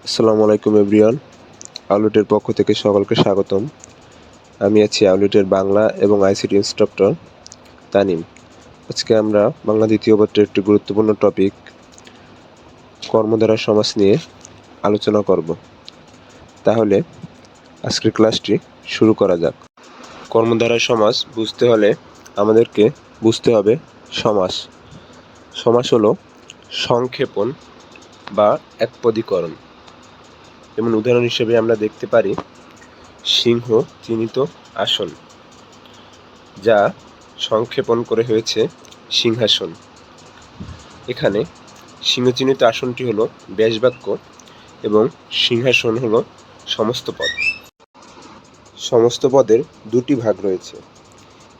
আসসালামু আলাইকুম এভরিওয়ান। আউটলুটের পক্ষ থেকে সকলকে স্বাগতম। আমি আছি আউটলুটের বাংলা এবং আইসিটি ইনস্ট্রাক্টর তানিম। আজকে আমরা বাংলা দ্বিতীয় পত্রের একটি গুরুত্বপূর্ণ টপিক কর্মধারয় সমাস নিয়ে আলোচনা করব। তাহলে আজকের ক্লাসটি শুরু করা যাক। কর্মধারয় সমাস বুঝতে হলে আমাদেরকে বুঝতে হবে সমাস। সমাস হলো সংক্ষেপণ বা একপদীকরণ। যেমন উদাহরণ হিসেবে আমরা দেখতে পারি সিংহ চিহ্নিত আসন, যা সংক্ষেপণ করে হয়েছে সিংহাসন। এখানে সিংহ চিহ্নিত আসনটি হলো ব্যাসবাক্য এবং সিংহাসন হলো সমস্ত পদ। সমস্ত পদের দুটি ভাগ রয়েছে,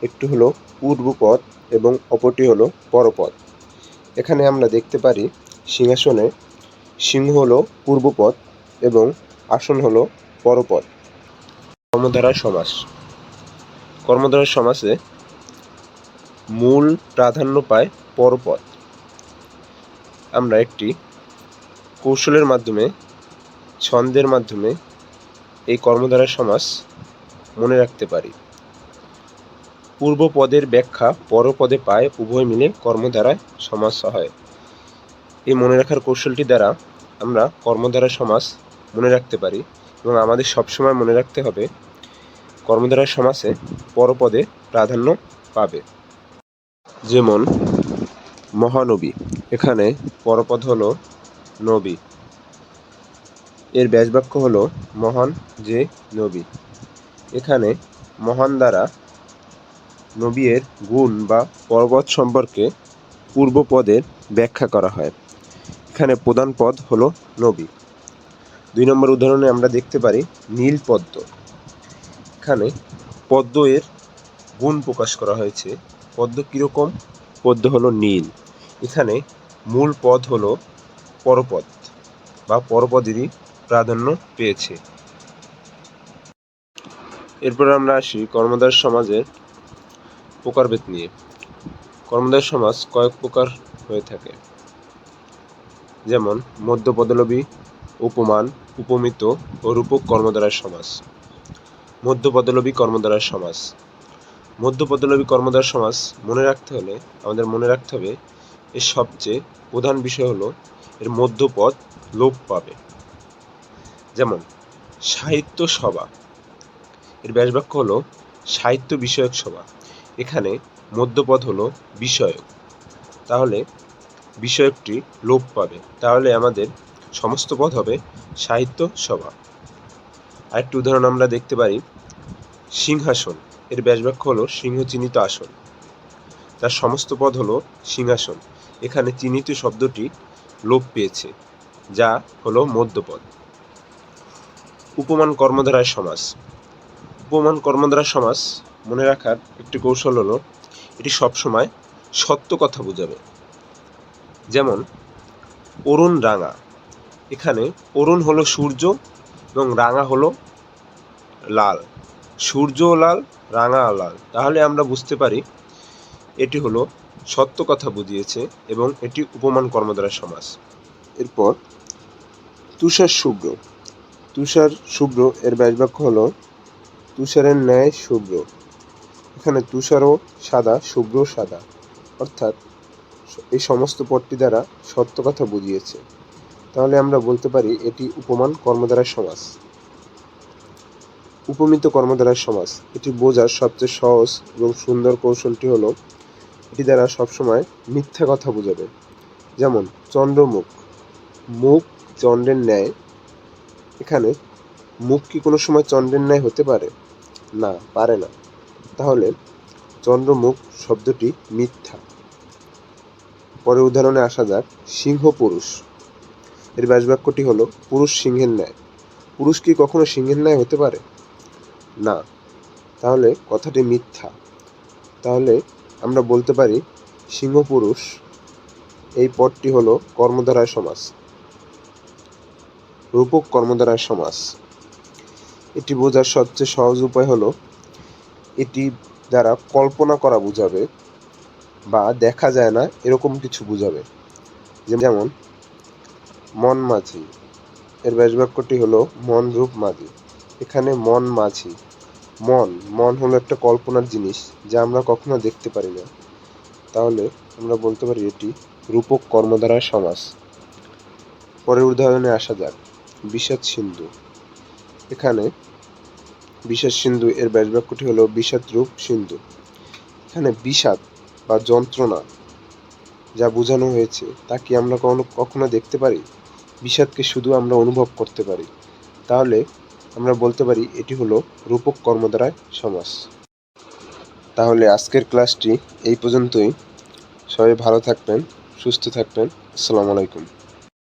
একটি হলো পূর্বপদ এবং অপরটি হলো পরপদ। এখানে আমরা দেখতে পারি সিংহাসনে সিংহ হলো পূর্বপদ এবং আসন হলো পরপদ। কর্মধারয় সমাস। কর্মধারয় সমাসে মূল প্রাধান্য পায় পরপদ। আমরা একটি কৌশলের মাধ্যমে, ছন্দের মাধ্যমে এই কর্মধারয় সমাস মনে রাখতে পারি। পূর্বপদের ব্যাখ্যা পরপদে পায়, উভয় মিলে কর্মধারয় সমাস হয়। এই মনে রাখার কৌশলটি দ্বারা আমরা কর্মধারয় সমাস মনে রাখতে পারি এবং আমাদের সবসময় মনে রাখতে হবে কর্মধারয় সমাসে পরপদে প্রাধান্য পাবে। যেমন মহানবী, এখানে পরপদ হলো নবী, এর ব্যাসবাক্য হলো মহান যে নবী। এখানে মহান দ্বারা নবী এর গুণ বা পরপদ সম্পর্কে পূর্বপদের ব্যাখ্যা করা হয়। এখানে প্রধান পদ হলো নবী। 2 নম্বর উদাহরণে আমরা দেখতে পারি নীল পদ্ম। এখানে পদ্ম এর গুণ প্রকাশ করা হয়েছে। পদ্ম কীরকম? পদ্ম হলো নীল। এখানে মূল পদ হলো পরপদ বা পরপদেরই প্রাধান্য পেয়েছে। এরপর আমরা আসি কর্মধারয় সমাজের প্রকারভেদ নিয়ে। কর্মধারয় সমাস কয়েক প্রকার হয়ে থাকে, যেমন মধ্যপদলোপী, উপমান, উপমিত ও রূপক কর্মধারয় সমাস। মধ্যপদলোপী কর্মধারয় সমাস। মধ্যপদলোপী কর্মধারয় সমাস মনে রাখতে হলে আমাদের মনে রাখতে হবে এর সবচেয়ে প্রধান বিষয় হলো এর মধ্যপদ লোপ পাবে। যেমন সাহিত্য সভা, এর ব্যাসবাক্য হলো সাহিত্য বিষয়ক সভা। এখানে মধ্যপদ হলো বিষয়ক, তাহলে বিষয়কটি লোপ পাবে, তাহলে আমাদের সমস্ত পদ হবে সাহিত্য সভা। আরেকটি উদাহরণ আমরা দেখতে পারি সিংহাসন, এর ব্যাসবাক্য হলো সিংহ চিহ্নিত আসন, তার সমস্ত পদ হলো সিংহাসন। এখানে চিহ্নিত শব্দটি লোপ পেয়েছে, যা হলো মধ্যপদ। উপমান কর্মধারয় সমাস। উপমান কর্মধারয় সমাস মনে রাখার একটি কৌশল হলো এটি সবসময় সত্য কথা বোঝাবে। যেমন অরুণ রাঙা, এখানে অরুণ হলো সূর্য এবং রাঙা হলো লাল। সূর্য লাল, রাঙা লাল, তাহলে আমরা বুঝতে পারি এটি হলো সত্য কথা বুঝিয়েছে এবং এটি উপমান কর্মধারয় সমাস। এরপর তুষার শুভ্র। তুষার শুভ্র এর ব্যাসবাক্য হলো তুষারের ন্যায় শুভ্র। এখানে তুষারও সাদা, শুভ্র সাদা, অর্থাৎ এই সমস্ত পদটি দ্বারা সত্য কথা বুঝিয়েছে, তাহলে আমরা বলতে পারি এটি উপমান কর্মধারয় সমাস। উপমিত কর্মধারয় সমাস, এটি বোঝার সবচেয়ে সহজ এবং সুন্দর কৌশলটি হলো এটি দ্বারা সবসময় মিথ্যা কথা বোঝাবে। যেমন চন্দ্রমুখ, মুখ চন্দ্রের ন্যায়। এখানে মুখ কি কোনো সময় চন্দ্রের ন্যায় হতে পারে? না, পারে না, তাহলে চন্দ্রমুখ শব্দটি মিথ্যা। পরের উদাহরণে আসা যাক সিংহ পুরুষ, এর ব্যাসবাক্যটি হলো পুরুষ সিংহের ন্যায়। পুরুষ কি কখনো সিংহের ন্যায় হতে পারে? না, তাহলে কথাটি মিথ্যা। তাহলে আমরা বলতে পারি সিংহ পুরুষ এই পদটি হলো কর্মধারয় সমাস। রূপক কর্মধারয় সমাস, এটি বোঝার সবচেয়ে সহজ উপায় হলো এটি দ্বারা কল্পনা করা বোঝাবে বা দেখা যায় না এরকম কিছু বোঝাবে। যেমন মন মাঝি, এর ব্যাস বাক্যটি হলো মন রূপ মাঝি। এখানে মন মাঝি। মন হলো একটা কল্পনার জিনিস যা আমরা কখনো দেখতে পারি না। তাহলে আমরা বলতে পারি এটি রূপক কর্মধারয় সমাস। পরের উদাহরণে আসা যাক। বিষাদ সিন্ধু। এখানে বিষাদ সিন্ধু এর ব্যাস বাক্যটি হলো বিষাদ রূপ সিন্ধু। এখানে বিষাদ বা যন্ত্রণা যা বোঝানো হয়েছে তা কি আমরা কখনো দেখতে পারি? বিষাদকে শুধু আমরা অনুভব করতে পারি। তাহলে আমরা বলতে পারি এটি হলো রূপক কর্মধারয় সমাস। তাহলে আজকের ক্লাসটি এই পর্যন্তই। সবাই ভালো থাকবেন, সুস্থ থাকবেন। আসসালামু আলাইকুম।